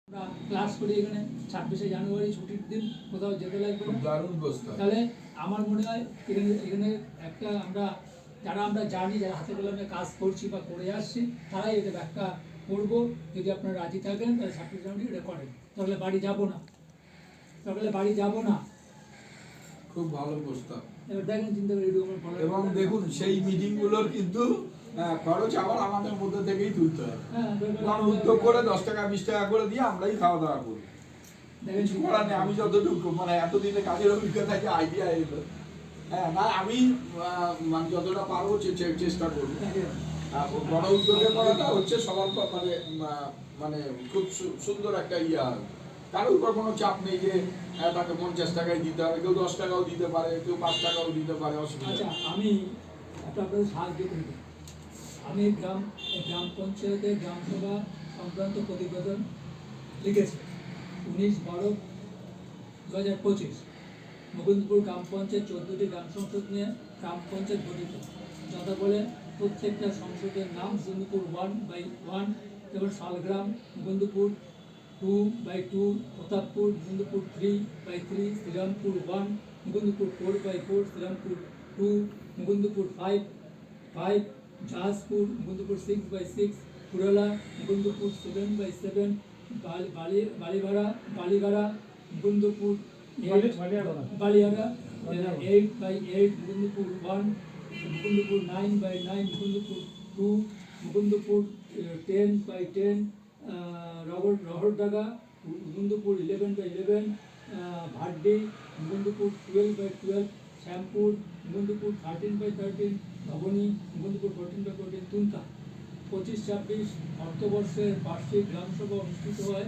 আমরা ক্লাস করি এখানে 26শে জানুয়ারি ছুটির দিন, কোথাও যেতে লাগবে না। দারুণ অবস্থা। তাহলে আমার মনে হয় এখানে একটা যারা আমরা জানি, যারা হাতে কলমে কাজ করছি বা করে আসছি, তারাই এটা ব্যাখ্যা করবো। যদি আপনারা রাজি থাকেন তাহলে 26 জানুয়ারি এটা করেন, তাহলে বাড়ি যাব না। খুব ভালো প্রস্তাব। এবার দেখেন চিন্তা করে এবং দেখুন সেই মিটিং গুলোর কিন্তু খরচ আবার আমাদের মধ্যে থেকেই তুলতে হয়। কারণ উদ্যোগ করে 10 টাকা 20 টাকা করে দিয়ে আমরাই খাওয়া দাওয়া করি। কিছু করার নেই। আমি যতটুকু মানে এতদিনে কাজের অভিজ্ঞতা যে আইডিয়া এলো, না আমি মানে যতটা পারবো চেষ্টা করবো। বড় উদ্যোগে করাটা হচ্ছে সবার মানে মানে খুব সুন্দর একটা ইয়া। কারোর উপর কোনো চাপ নেই যে তাকে 50 টাকায় দিতে হবে, কেউ 10 টাকাও দিতে পারে, কেউ 5 টাকাও দিতে পারে, অসুবিধা। আচ্ছা, আমি একটা আপনাদের সাহায্য করি। আমি গ্রাম পঞ্চায়েতের গ্রামসভা সংক্রান্ত প্রতিবেদন লিখেছি 19/12/2025। মুকুন্দপুর গ্রাম পঞ্চায়েত 14টি গ্রাম সংসদ নিয়ে গ্রাম পঞ্চায়েত গঠিত, যাতে বলে প্রত্যেকটা সংসদের নাম মুকুন্দপুর 1/1, যেমন শালগ্রাম মুকুন্দপুর 2/2, প্রতাপপুর মুকুন্দপুর 3/3, শ্রীরামপুর 1, মুকুন্দপুর 4/4, শ্রীরামপুর 2, মুকুন্দপুর 5/5, জাহাজপুর মুকুন্দপুর 6/6, পুরালা মুকুন্দপুর 7/7, বালিগাড়া মুকুন্দপুর বালিয়াড়া 8/8, মুকুন্দপুর 1, মুকুন্দপুর 9/9, মুকুন্দপুর 2, মুকুন্দপুর 10/10, রহরডাঙ্গা মুকুন্দপুর 11/11, ভাড্ডি মুকুন্দপুর 12/12, শ্যামপুর মুকুন্দপুর 13/13, ভবনী মুকুন্দপুর 14/14, তুমকা। 25-26 অর্থবর্ষের বার্ষিক গ্রামসভা অনুষ্ঠিত হয়